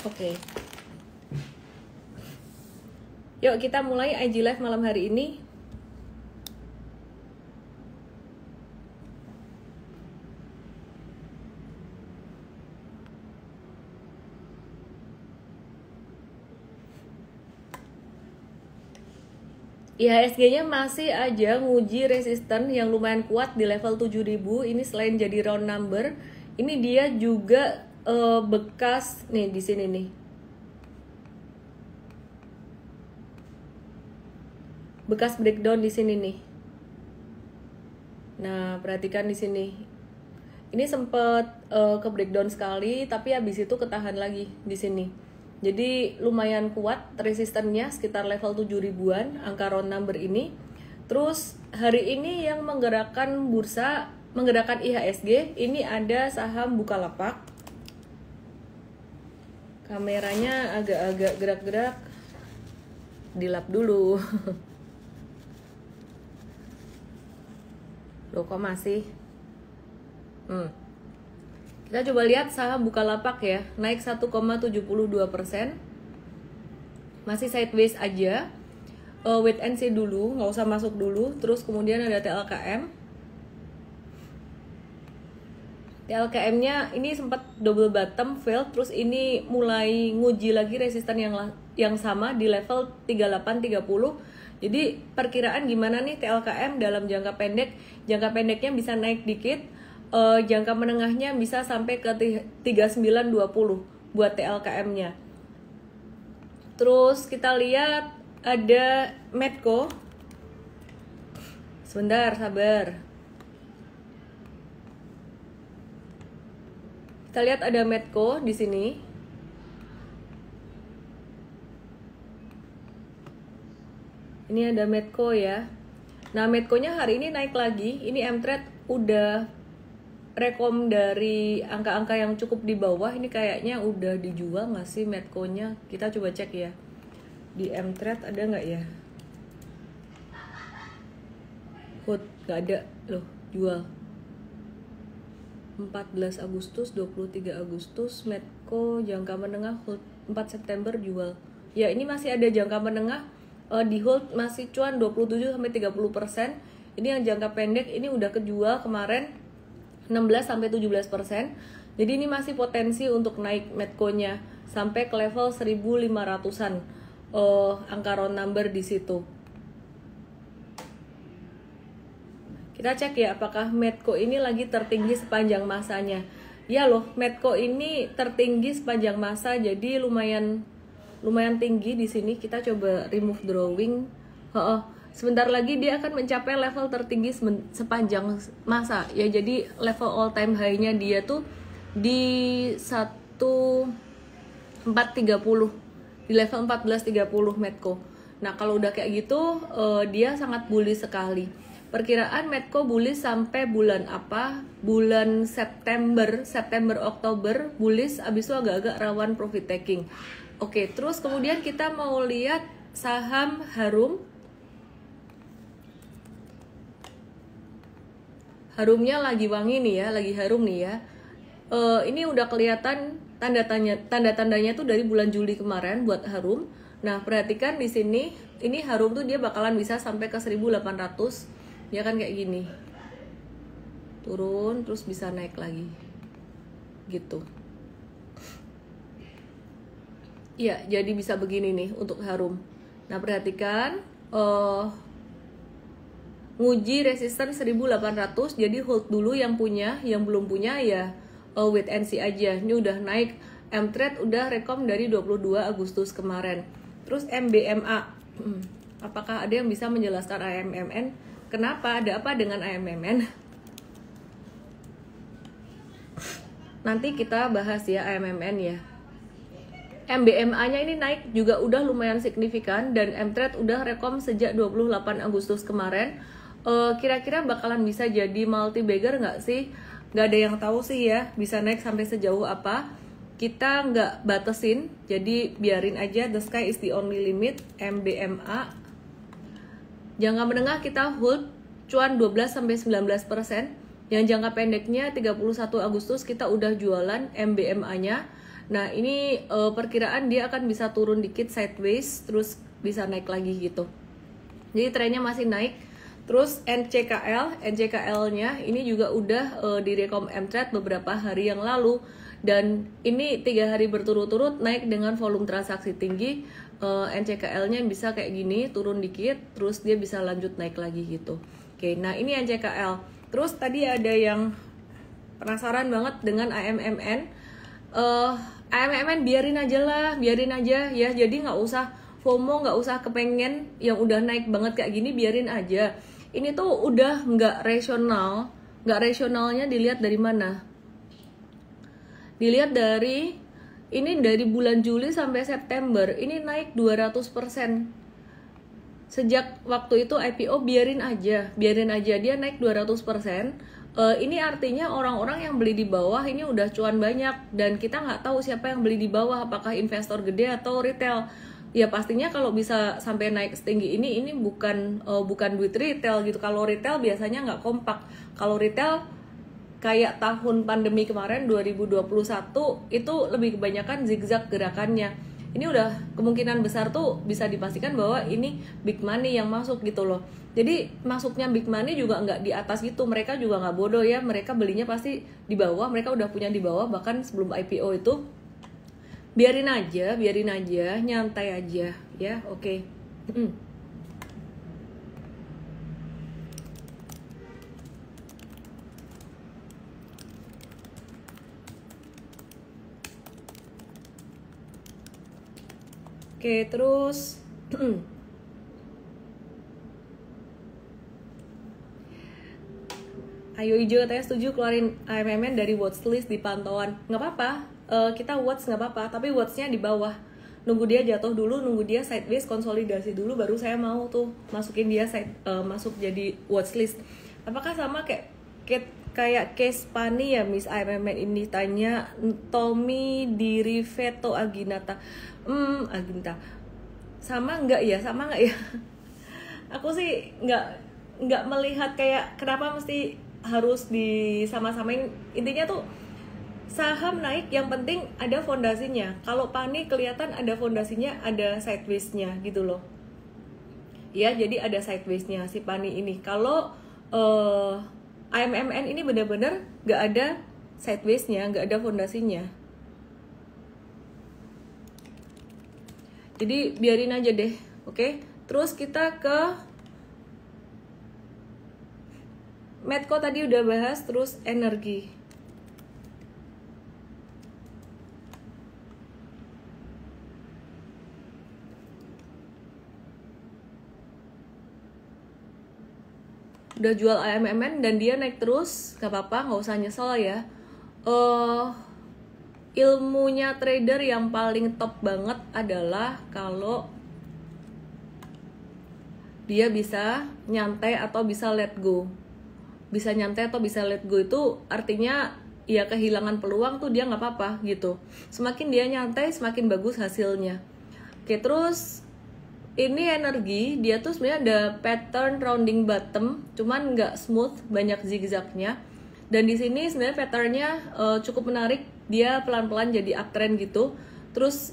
Oke. Yuk kita mulai IG Live malam hari ini. IHSG-nya masih aja nguji resisten yang lumayan kuat di level 7000. Ini selain jadi round number, ini dia juga bekas nih di sini nih. Bekas breakdown di sini nih. Nah, perhatikan di sini. Ini sempat ke breakdown sekali, tapi habis itu ketahan lagi di sini. Jadi lumayan kuat resistennya sekitar level 7000-an angka round number ini. Terus hari ini yang menggerakkan bursa, menggerakkan IHSG, ini ada saham Bukalapak. Kameranya agak-agak gerak-gerak. Dilap dulu. Loh kok masih? Kita coba lihat saham Bukalapak ya, naik 1,72%. Masih sideways aja. Wait and see dulu, nggak usah masuk dulu. Terus kemudian ada TLKM. TLKM-nya ini sempat double bottom fail, terus ini mulai nguji lagi resisten yang sama di level 3830. Jadi perkiraan gimana nih TLKM dalam jangka pendek? Jangka pendeknya bisa naik dikit. Jangka menengahnya bisa sampai ke 3920 buat TLKM-nya. Terus kita lihat ada Medco. Sebentar, sabar. Kita lihat ada Medco di sini. Ini ada Medco ya. Nah, Medco-nya hari ini naik lagi. Ini M-Trade udah rekom dari angka-angka yang cukup di bawah. Ini kayaknya udah dijual nggak sih Medco-nya? Kita coba cek ya. Di M-Trade ada nggak ya? Hut, nggak ada loh, jual. 14 Agustus, 23 Agustus, Medco jangka menengah hold 4 September jual. Ya, ini masih ada jangka menengah di hold masih cuan 27-30%. Ini yang jangka pendek ini udah kejual kemarin 16-17%. Jadi ini masih potensi untuk naik Medco-nya sampai ke level 1500-an. Angka round number di situ. Kita cek ya apakah Medco ini lagi tertinggi sepanjang masanya. Ya loh, Medco ini tertinggi sepanjang masa, jadi lumayan tinggi di sini. Kita coba remove drawing. Sebentar lagi dia akan mencapai level tertinggi sepanjang masa ya. Jadi level all time high-nya dia tuh di 1430, di level 1430 Medco. Nah, kalau udah kayak gitu dia sangat bullish sekali. Perkiraan Medco bullish sampai bulan apa? Bulan September, Oktober bullish, abis itu agak-agak rawan profit taking. Oke, terus kemudian kita mau lihat saham Harum. Harumnya lagi wangi nih ya, lagi harum nih ya. Ini udah kelihatan tanda-tandanya tuh dari bulan Juli kemarin buat Harum. Nah, perhatikan di sini, ini Harum tuh dia bakalan bisa sampai ke 1800. Ya kan kayak gini. Turun terus bisa naik lagi. Gitu. Ya, jadi bisa begini nih untuk Harum. Nah, perhatikan nguji resisten 1800, jadi hold dulu yang punya, yang belum punya ya wait and see aja. Ini udah naik, M-Trade udah rekom dari 22 Agustus kemarin. Terus MBMA, apakah ada yang bisa menjelaskan AMMN? Kenapa? Ada apa dengan AMMN? Nanti kita bahas ya AMMN ya. MBMA-nya ini naik juga udah lumayan signifikan, dan M-Trade udah rekom sejak 28 Agustus kemarin. Kira-kira bakalan bisa jadi multi bagger nggak sih? Nggak ada yang tahu sih ya, bisa naik sampai sejauh apa. Kita nggak batasin, jadi biarin aja, the sky is the only limit. MBMA jangka menengah kita hold cuan 12-19%. Yang jangka pendeknya 31 Agustus kita udah jualan MBMA-nya. Nah ini perkiraan dia akan bisa turun dikit sideways, terus bisa naik lagi gitu. Jadi trennya masih naik. Terus NCKL-nya ini juga udah direkom M-Trade beberapa hari yang lalu, dan ini 3 hari berturut-turut naik dengan volume transaksi tinggi. NCKL-nya bisa kayak gini, turun dikit, terus dia bisa lanjut naik lagi gitu. Oke, nah ini NCKL. Terus tadi ada yang penasaran banget dengan AMMN. AMMN biarin aja ya, jadi nggak usah FOMO, nggak usah kepengen yang udah naik banget kayak gini, biarin aja. Ini tuh udah nggak rasional. Nggak rasionalnya dilihat dari mana? Dilihat dari ini, dari bulan Juli sampai September ini naik 200%. Sejak waktu itu IPO biarin aja dia naik 200%. Ini artinya orang-orang yang beli di bawah ini udah cuan banyak, dan kita nggak tahu siapa yang beli di bawah, apakah investor gede atau retail. Ya pastinya kalau bisa sampai naik setinggi ini bukan duit retail gitu. Kalau retail biasanya nggak kompak. Kalau retail kayak tahun pandemi kemarin 2021 itu lebih kebanyakan zigzag gerakannya. Ini udah kemungkinan besar tuh bisa dipastikan bahwa ini big money yang masuk gitu loh. Jadi masuknya big money juga nggak di atas gitu. Mereka juga nggak bodoh ya, mereka belinya pasti di bawah. Mereka udah punya di bawah bahkan sebelum IPO itu. Biarin aja, nyantai aja ya. Oke. Oke, terus Ayo Ijo, saya setuju keluarin AMMN dari watchlist di pantauan. Nggak apa-apa, kita watch nggak apa-apa, tapi watchnya di bawah. Nunggu dia jatuh dulu, nunggu dia sideways konsolidasi dulu, baru saya mau tuh masukin dia masuk jadi watchlist. Apakah sama kayak case Pani ya Miss AMMN ini, tanya Tommy di Riveto Aginata. Aginta. Sama nggak ya? Aku sih nggak melihat kayak kenapa mesti harus disama-samain. Intinya tuh saham naik yang penting ada fondasinya. Kalau Pani kelihatan ada fondasinya, ada sideways-nya gitu loh. Ya, jadi ada sideways-nya si Pani ini. Kalau AMMN ini benar-benar nggak ada sideways-nya, nggak ada fondasinya. Jadi biarin aja deh, oke? Terus kita ke Medco tadi udah bahas, terus energi. Udah jual AMMN dan dia naik terus, gak apa-apa, nggak usah nyesel ya. Ilmunya trader yang paling top banget adalah kalau dia bisa nyantai atau bisa let go. Bisa nyantai atau bisa let go itu artinya ya kehilangan peluang tuh dia nggak apa-apa gitu. Semakin dia nyantai semakin bagus hasilnya. Oke, terus ini energi, dia tuh sebenarnya ada pattern rounding bottom, cuman nggak smooth, banyak zigzagnya. Dan di sini sebenarnya patternnya cukup menarik, dia pelan-pelan jadi uptrend gitu. Terus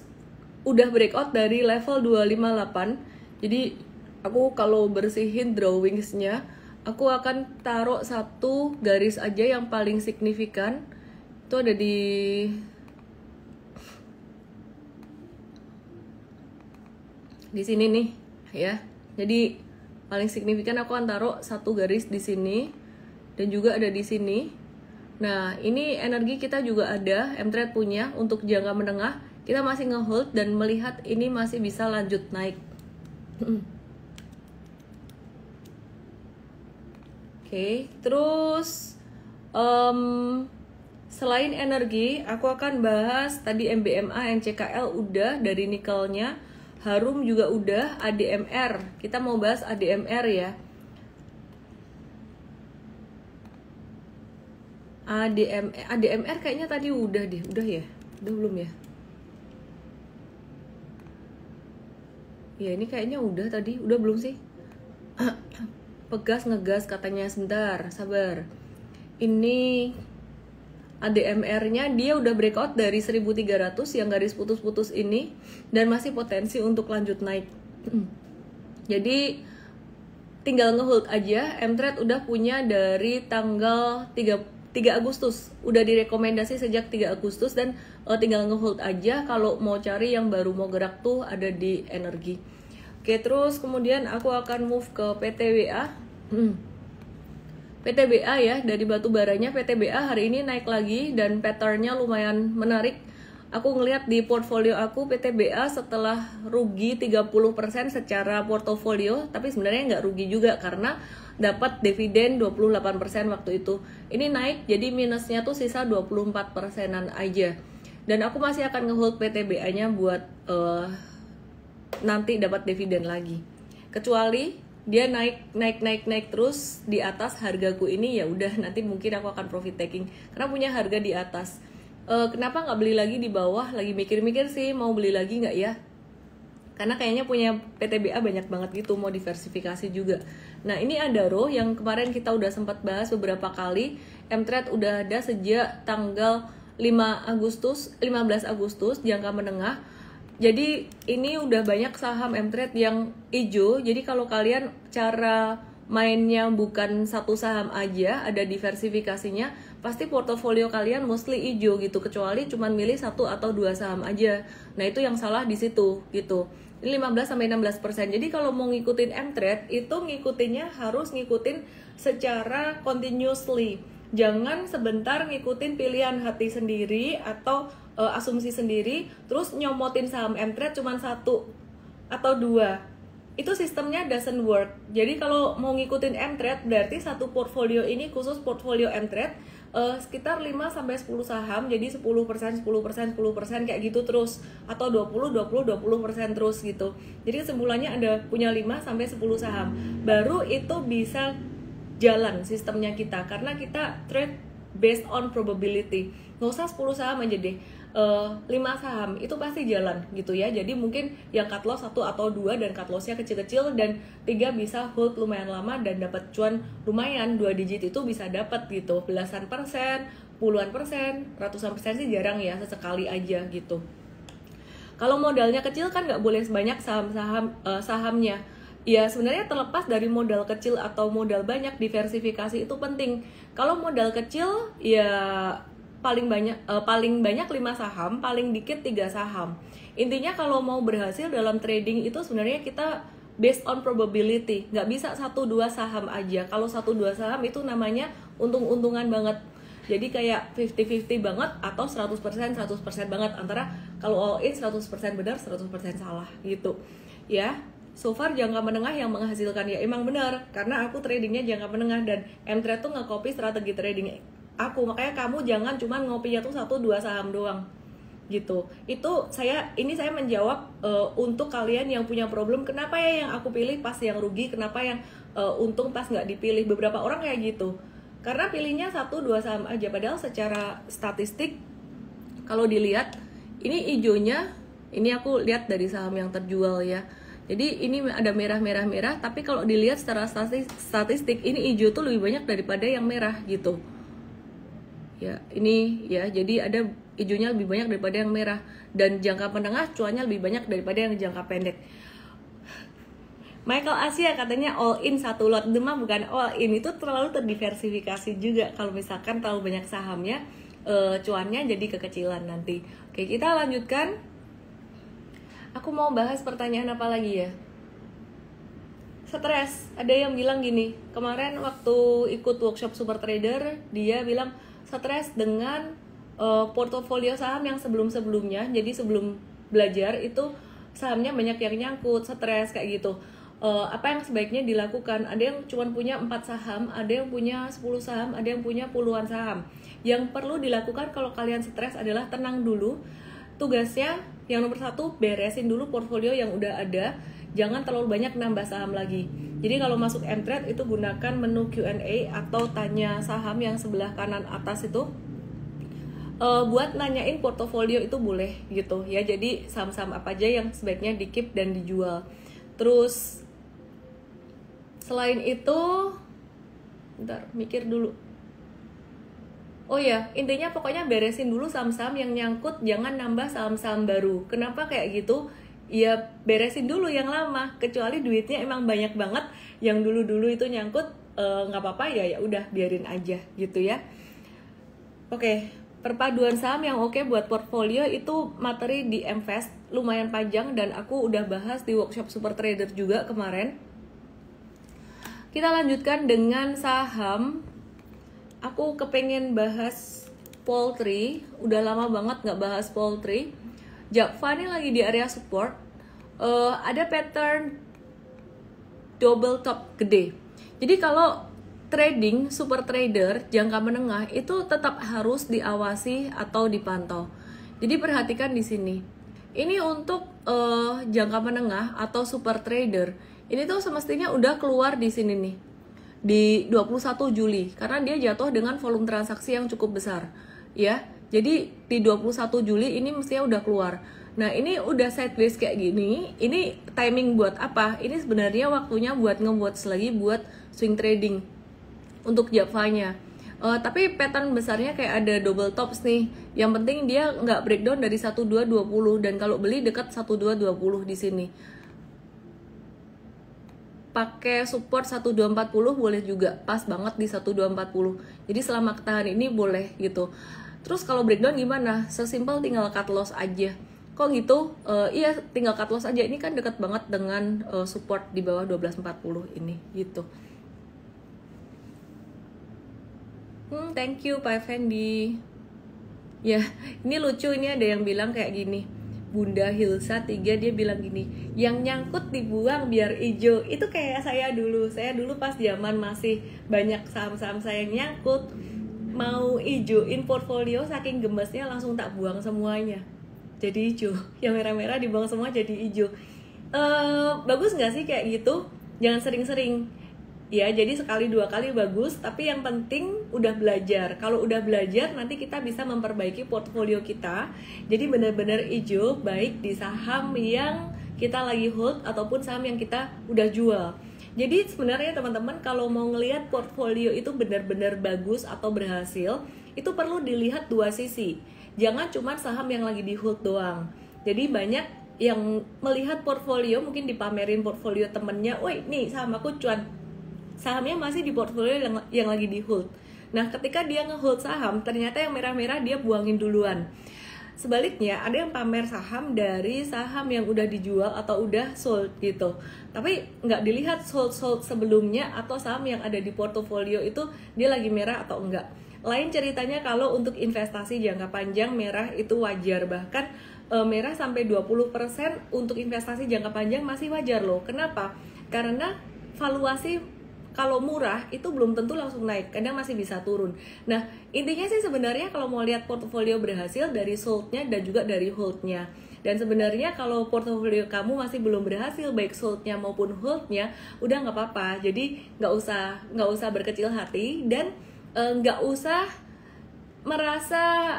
udah breakout dari level 258. Jadi aku kalau bersihin drawingsnya, aku akan taruh satu garis aja yang paling signifikan. Itu ada di sini nih ya. Jadi paling signifikan aku akan taruh satu garis di sini dan juga ada di sini. Nah, ini energi kita juga ada, M-Trade punya untuk jangka menengah. Kita masih nge-hold dan melihat ini masih bisa lanjut naik. Oke, terus selain energi, aku akan bahas tadi MBMA, NCKL udah, dari nikelnya, Harum juga udah, ADMR. Kita mau bahas ADMR ya. ADMR kayaknya tadi udah deh, udah ya? Udah belum ya? Ya ini kayaknya udah tadi, udah belum sih? Pegas ngegas katanya, sebentar, sabar. Ini ADMR-nya dia udah breakout dari 1300 yang garis putus-putus ini dan masih potensi untuk lanjut naik. Jadi tinggal ngehold aja. M-Trade udah punya dari tanggal 3 Agustus, udah direkomendasi sejak 3 Agustus dan tinggal ngehold aja. Kalau mau cari yang baru mau gerak tuh ada di energi. Oke, terus kemudian aku akan move ke PTBA. PTBA ya, dari batu baranya PTBA hari ini naik lagi dan patternnya lumayan menarik. Aku ngelihat di portfolio aku PTBA setelah rugi 30% secara portofolio, tapi sebenarnya nggak rugi juga karena dapat dividen 28% waktu itu. Ini naik jadi minusnya tuh sisa 24%-an aja. Dan aku masih akan ngehold PTBA-nya buat nanti dapat dividen lagi. Kecuali dia naik terus di atas hargaku ini, ya udah nanti mungkin aku akan profit taking karena punya harga di atas. Kenapa nggak beli lagi di bawah? Lagi mikir-mikir sih mau beli lagi nggak ya, karena kayaknya punya PTBA banyak banget gitu, mau diversifikasi juga. Nah ini Adaro yang kemarin kita udah sempat bahas beberapa kali. M-Trade udah ada sejak tanggal 15 Agustus jangka menengah. Jadi ini udah banyak saham M-Trade yang hijau. Jadi kalau kalian cara mainnya bukan satu saham aja, ada diversifikasinya, pasti portofolio kalian mostly hijau gitu, kecuali cuman milih 1 atau 2 saham aja. Nah itu yang salah di situ gitu. Ini 15-16%. Jadi kalau mau ngikutin M-Trade itu ngikutinnya harus ngikutin secara continuously. Jangan sebentar ngikutin pilihan hati sendiri atau asumsi sendiri, terus nyomotin saham M-Trade cuma 1 atau 2. Itu sistemnya doesn't work. Jadi kalau mau ngikutin M-Trade berarti satu portfolio ini khusus portfolio M-Trade sekitar 5-10 saham, jadi 10%, 10%, 10% kayak gitu terus, atau 20% terus gitu. Jadi kesimpulannya ada punya 5-10 saham. Baru itu bisa jalan sistemnya kita, karena kita trade based on probability. Nggak usah 10 saham aja deh, 5 saham itu pasti jalan gitu ya. Jadi mungkin yang cut loss 1 atau 2 dan cut lossnya kecil-kecil, dan 3 bisa hold lumayan lama dan dapat cuan lumayan, 2 digit itu bisa dapat gitu, belasan persen, puluhan persen, ratusan persen sih jarang ya, sesekali aja gitu. Kalau modalnya kecil kan nggak boleh sebanyak sahamnya. Ya sebenarnya terlepas dari modal kecil atau modal banyak, diversifikasi itu penting. Kalau modal kecil ya paling banyak 5 saham, paling dikit 3 saham. Intinya kalau mau berhasil dalam trading itu sebenarnya kita based on probability, nggak bisa 1-2 saham aja. Kalau 1-2 saham itu namanya untung-untungan banget. Jadi kayak 50-50 banget atau 100% banget, antara kalau all in 100% benar, 100% salah gitu. Ya, so far jangka menengah yang menghasilkan, ya emang benar karena aku tradingnya jangka menengah dan M-Trade tuh nge-copy strategi trading aku. Makanya kamu jangan cuma ngopinya tuh 1-2 saham doang gitu. Itu saya menjawab untuk kalian yang punya problem, kenapa ya yang aku pilih pas yang rugi, kenapa yang untung pas nggak dipilih. Beberapa orang kayak gitu karena pilihnya 1-2 saham aja, padahal secara statistik kalau dilihat ini hijaunya, ini aku lihat dari saham yang terjual ya. Jadi ini ada merah, tapi kalau dilihat secara statistik ini hijau tuh lebih banyak daripada yang merah gitu. Ya, ini ya, jadi ada hijaunya lebih banyak daripada yang merah, dan jangka menengah cuannya lebih banyak daripada yang jangka pendek. Michael Asia katanya all in 1 lot, demam bukan all in, itu terlalu terdiversifikasi juga. Kalau misalkan terlalu banyak sahamnya, cuannya jadi kekecilan nanti. Oke, kita lanjutkan. Aku mau bahas pertanyaan apa lagi ya? Stres. Ada yang bilang gini, kemarin waktu ikut workshop Super Trader, dia bilang stres dengan portofolio saham yang sebelum-sebelumnya. Jadi sebelum belajar itu sahamnya banyak yang nyangkut, stres kayak gitu. Apa yang sebaiknya dilakukan? Ada yang cuma punya 4 saham, ada yang punya 10 saham, ada yang punya puluhan saham. Yang perlu dilakukan kalau kalian stres adalah tenang dulu. Tugasnya yang nomor 1, beresin dulu portfolio yang udah ada. Jangan terlalu banyak nambah saham lagi. Jadi kalau masuk M-Trade itu gunakan menu Q&A atau tanya saham yang sebelah kanan atas itu. Buat nanyain portofolio itu boleh gitu ya. Jadi saham-saham apa aja yang sebaiknya di keep dan dijual. Terus selain itu, bentar mikir dulu. Oh ya, intinya pokoknya beresin dulu saham-saham yang nyangkut, jangan nambah saham-saham baru. Kenapa kayak gitu? Ya beresin dulu yang lama, kecuali duitnya emang banyak banget, yang dulu-dulu itu nyangkut, nggak apa-apa ya udah biarin aja gitu ya. Oke, perpaduan saham yang oke buat portfolio itu materi di Mvest lumayan panjang dan aku udah bahas di workshop Super Trader juga kemarin. Kita lanjutkan dengan saham. Aku kepengen bahas poultry, udah lama banget nggak bahas poultry. Japfa ini lagi di area support, ada pattern double top gede. Jadi kalau trading super trader jangka menengah itu tetap harus diawasi atau dipantau. Jadi perhatikan di sini. Ini untuk jangka menengah atau super trader. Ini tuh semestinya udah keluar di sini nih. Di 21 Juli karena dia jatuh dengan volume transaksi yang cukup besar ya. Jadi di 21 Juli ini mestinya udah keluar. Nah, ini udah sideways kayak gini. Ini timing buat apa? Ini sebenarnya waktunya buat nge-watch lagi buat swing trading untuk Japfanya. Tapi pattern besarnya kayak ada double tops nih. Yang penting dia nggak breakdown dari 1220 dan kalau beli dekat 1220 di sini. Pakai support 1240 boleh juga, pas banget di 1240. Jadi selama ketahan ini boleh gitu. Terus kalau breakdown gimana? Sesimpel tinggal cut loss aja. Kok gitu? Iya, tinggal cut loss aja. Ini kan dekat banget dengan support di bawah 1240 ini gitu. Thank you Pak Effendi. Ya, ini lucu, ini ada yang bilang kayak gini. Bunda Hilsa 3 dia bilang gini, yang nyangkut dibuang biar ijo. Itu kayak saya dulu pas zaman masih banyak saham-saham saya yang nyangkut, mau ijoin portfolio saking gemesnya langsung tak buang semuanya jadi ijo. Yang merah-merah dibuang semua jadi ijo. Bagus nggak sih kayak gitu? Jangan sering-sering ya, jadi sekali dua kali bagus, tapi yang penting udah belajar. Kalau udah belajar nanti kita bisa memperbaiki portfolio kita. Jadi benar-benar hijau baik di saham yang kita lagi hold ataupun saham yang kita udah jual. Jadi sebenarnya teman-teman kalau mau ngelihat portfolio itu benar-benar bagus atau berhasil, itu perlu dilihat dua sisi. Jangan cuma saham yang lagi di hold doang. Jadi banyak yang melihat portfolio, mungkin dipamerin portfolio temennya, woi nih saham aku cuan, sahamnya masih di portfolio yang lagi di hold. Nah, ketika dia nge-hold saham, ternyata yang merah-merah dia buangin duluan. Sebaliknya, ada yang pamer saham dari saham yang udah dijual atau udah sold gitu. Tapi nggak dilihat sold sebelumnya atau saham yang ada di portofolio itu dia lagi merah atau enggak. Lain ceritanya kalau untuk investasi jangka panjang merah itu wajar. Bahkan merah sampai 20% untuk investasi jangka panjang masih wajar loh. Kenapa? Karena valuasi kalau murah itu belum tentu langsung naik, kadang masih bisa turun. Nah, intinya sih sebenarnya kalau mau lihat portofolio berhasil dari sold-nya dan juga dari hold-nya. Dan sebenarnya kalau portofolio kamu masih belum berhasil baik sold-nya maupun hold-nya, udah nggak apa-apa. Jadi nggak usah berkecil hati dan nggak usah merasa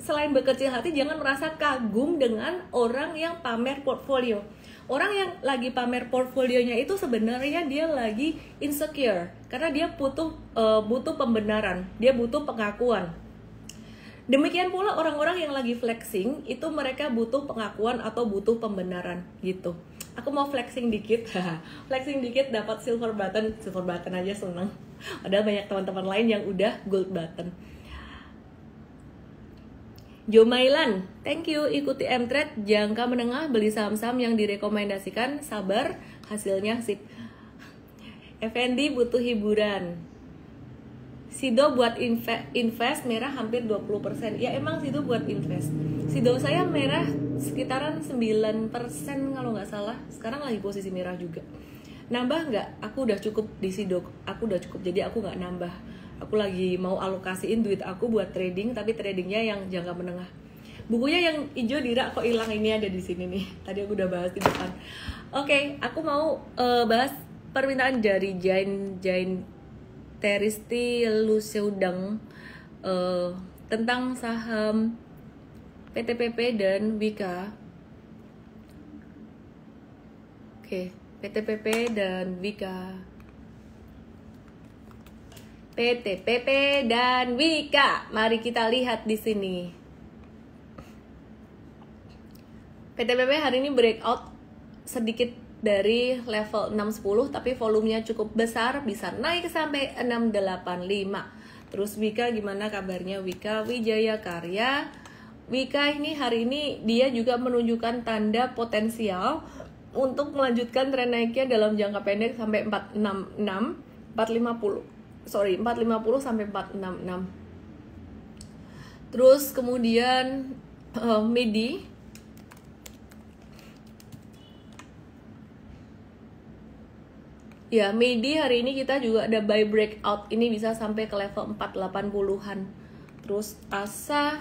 selain berkecil hati, jangan merasa kagum dengan orang yang pamer portfolio. Orang yang lagi pamer portfolionya itu sebenarnya dia lagi insecure karena dia butuh pembenaran, dia butuh pengakuan. Demikian pula orang-orang yang lagi flexing itu mereka butuh pengakuan atau butuh pembenaran gitu. Aku mau flexing dikit, flexing dikit dapat silver button aja seneng. Ada banyak teman-teman lain yang udah gold button. Jomailan, thank you, ikuti Mtrade jangka menengah, beli saham-saham yang direkomendasikan, sabar, hasilnya sip. Effendi butuh hiburan. Sido buat invest merah hampir 20%. Ya emang Sido buat invest. Sido saya merah sekitaran 9% kalau nggak salah. Sekarang lagi posisi merah juga. Nambah nggak? Aku udah cukup di Sido. Aku udah cukup, jadi aku nggak nambah. Aku lagi mau alokasiin duit aku buat trading, tapi tradingnya yang jangka menengah. Bukunya yang hijau Dira kok hilang, ini ada di sini nih. Tadi aku udah bahas di depan. Oke, aku mau bahas permintaan dari Jain Teristi Luseudang tentang saham PTPP dan Wika. Oke, PTPP dan Wika. PTPP dan Wika. Mari kita lihat di sini. PTPP hari ini breakout sedikit dari level 610 tapi volumenya cukup besar, bisa naik sampai 685. Terus Wika gimana kabarnya? Wika Wijaya Karya. Wika ini hari ini dia juga menunjukkan tanda potensial untuk melanjutkan tren naiknya dalam jangka pendek sampai 450 sampai 466. Terus kemudian MIDI. Ya, MIDI hari ini kita juga ada buy breakout, ini bisa sampai ke level 480-an. Terus ASA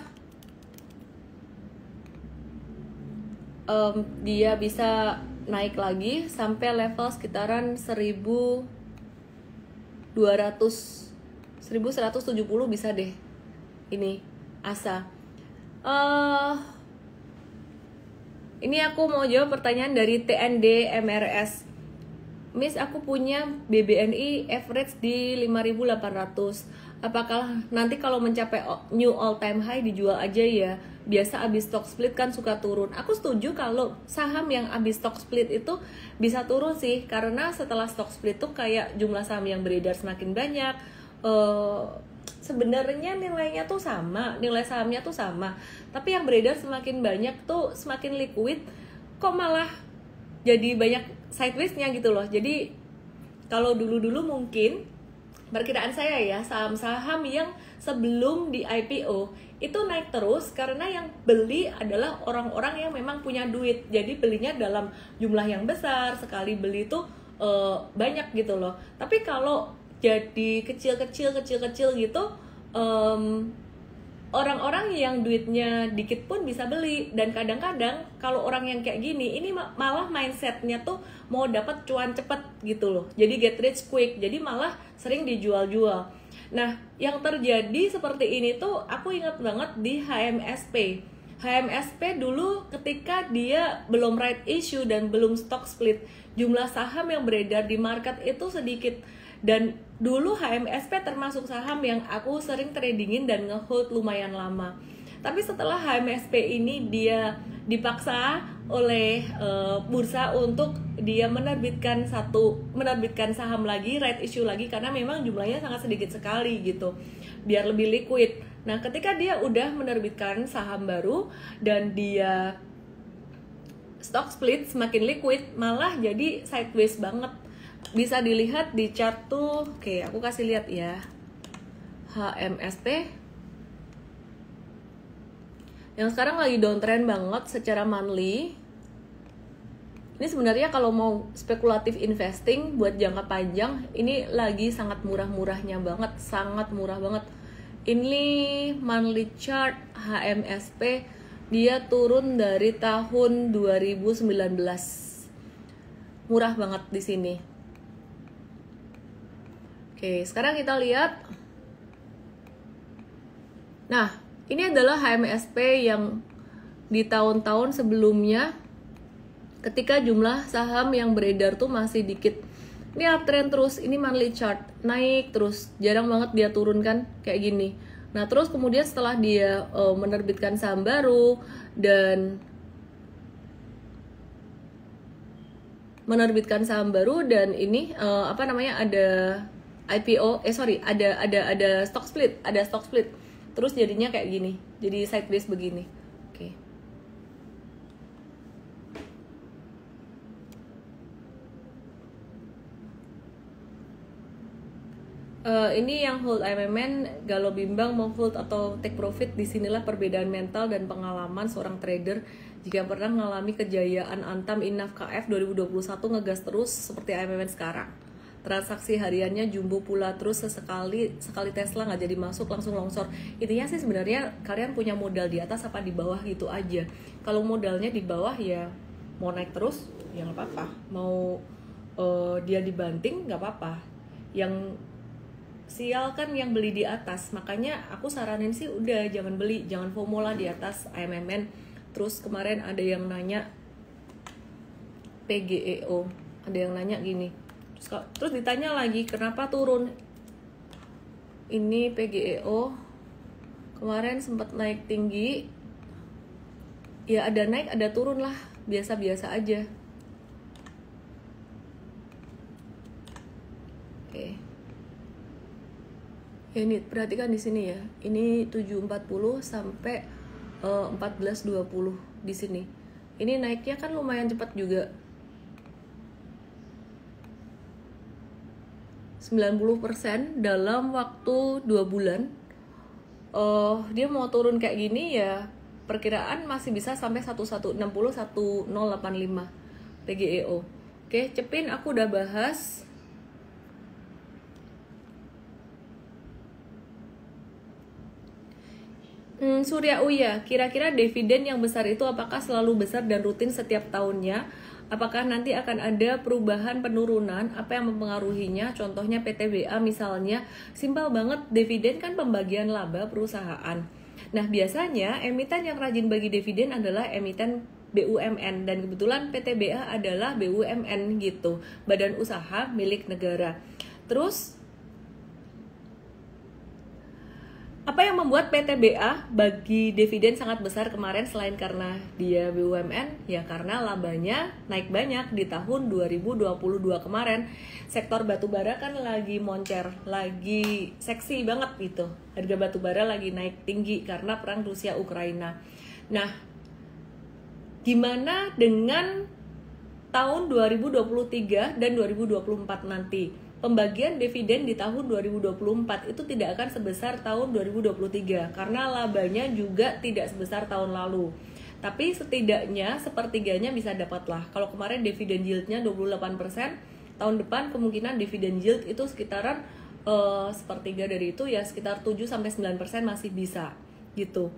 dia bisa naik lagi sampai level sekitaran 1170 bisa deh. Ini ASA. Ini aku mau jawab pertanyaan dari TND MRS. Miss, aku punya BBNI average di 5.800. Apakah nanti kalau mencapai new all time high dijual aja ya? Biasa abis stock split kan suka turun. Aku setuju kalau saham yang abis stock split itu bisa turun sih, karena setelah stock split tuh kayak jumlah saham yang beredar semakin banyak. Sebenarnya nilainya tuh sama, nilai sahamnya tuh sama, tapi yang beredar semakin banyak tuh semakin liquid, kok malah jadi banyak sideways-nya gitu loh. Jadi kalau dulu-dulu mungkin perkiraan saya ya, saham-saham yang sebelum di IPO itu naik terus karena yang beli adalah orang-orang yang memang punya duit. Jadi belinya dalam jumlah yang besar, sekali beli itu banyak gitu loh. Tapi kalau jadi kecil-kecil gitu, orang-orang yang duitnya dikit pun bisa beli. Dan kadang-kadang kalau orang yang kayak gini, ini malah mindsetnya tuh mau dapat cuan cepet gitu loh. Jadi get rich quick, jadi malah sering dijual-jual. Nah, yang terjadi seperti ini tuh aku ingat banget di HMSP. HMSP dulu ketika dia belum right issue dan belum stock split, jumlah saham yang beredar di market itu sedikit. Dan dulu HMSP termasuk saham yang aku sering tradingin dan ngehold lumayan lama. Tapi setelah HMSP ini dia dipaksa oleh bursa untuk dia menerbitkan saham lagi, right issue lagi, karena memang jumlahnya sangat sedikit sekali gitu, biar lebih liquid. Nah, ketika dia udah menerbitkan saham baru dan dia stock split semakin liquid, malah jadi sideways banget. Bisa dilihat di chart tuh. Oke, aku kasih lihat ya. HMSP yang sekarang lagi downtrend banget secara monthly. Ini sebenarnya kalau mau spekulatif investing buat jangka panjang, ini lagi sangat murah-murahnya banget, sangat murah banget. Ini monthly chart HMSP, dia turun dari tahun 2019. Murah banget di sini. Oke, sekarang kita lihat. Nah, ini adalah HMSP yang di tahun-tahun sebelumnya ketika jumlah saham yang beredar tuh masih dikit. Ini uptrend terus, ini monthly chart, naik terus, jarang banget dia turun kan, kayak gini. Nah, terus kemudian setelah dia menerbitkan saham baru dan ini ada IPO, ada stock split, terus jadinya kayak gini, jadi sideways begini. Oke. Ini yang hold AMMN, galau bimbang mau hold atau take profit. Disinilah perbedaan mental dan pengalaman seorang trader. Jika pernah mengalami kejayaan Antam, Inaf, KF 2021 ngegas terus seperti AMMN sekarang. Transaksi hariannya jumbo pula, terus sekali Tesla nggak jadi masuk langsung longsor. Intinya sih sebenarnya kalian punya modal di atas apa di bawah gitu aja. Kalau modalnya di bawah ya mau naik terus ya nggak apa-apa, mau dia dibanting nggak apa-apa. Yang sial kan yang beli di atas. Makanya aku saranin sih udah jangan beli, jangan FOMO lah di atas AMMN. Terus kemarin ada yang nanya PGEO, ada yang nanya gini, terus ditanya lagi kenapa turun. Ini PGEO kemarin sempat naik tinggi, ya ada naik ada turun lah, biasa-biasa aja. Oke. Ya ini perhatikan di sini ya. Ini 740 sampai 1420 di sini. Ini naiknya kan lumayan cepat juga. 90% dalam waktu 2 bulan. Dia mau turun kayak gini ya, perkiraan masih bisa sampai 1160 1085 PGEO. Oke, Cepin aku udah bahas. Surya Uya, kira-kira dividen yang besar itu apakah selalu besar dan rutin setiap tahunnya? Apakah nanti akan ada perubahan penurunan? Apa yang mempengaruhinya? Contohnya PTBA misalnya. Simpel banget, dividen kan pembagian laba perusahaan. Nah, biasanya emiten yang rajin bagi dividen adalah emiten BUMN, dan kebetulan PTBA adalah BUMN gitu, badan usaha milik negara. Terus apa yang membuat PTBA bagi dividen sangat besar kemarin selain karena dia BUMN? Ya karena labanya naik banyak di tahun 2022 kemarin. Sektor batubara kan lagi moncer, lagi seksi banget gitu. Harga batubara lagi naik tinggi karena perang Rusia Ukraina. Nah, gimana dengan tahun 2023 dan 2024 nanti? Pembagian dividen di tahun 2024 itu tidak akan sebesar tahun 2023 karena labanya juga tidak sebesar tahun lalu. Tapi setidaknya sepertiganya bisa dapatlah. Kalau kemarin dividen yieldnya 28%, tahun depan kemungkinan dividen yield itu sekitaran sepertiga dari itu, ya sekitar 7-9% masih bisa gitu.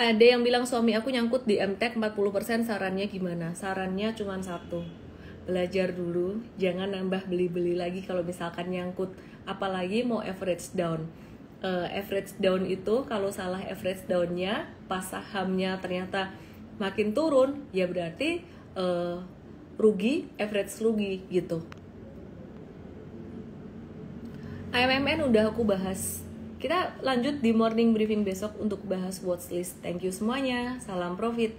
Ada yang bilang suami aku nyangkut di MTEK 40%, sarannya gimana? Sarannya cuma satu, belajar dulu, jangan nambah beli-beli lagi kalau misalkan nyangkut, apalagi mau average down. Average down itu kalau salah average downnya, pas sahamnya ternyata makin turun, ya berarti rugi, average rugi gitu. AMMN udah aku bahas. Kita lanjut di morning briefing besok untuk bahas watchlist. Thank you semuanya. Salam profit.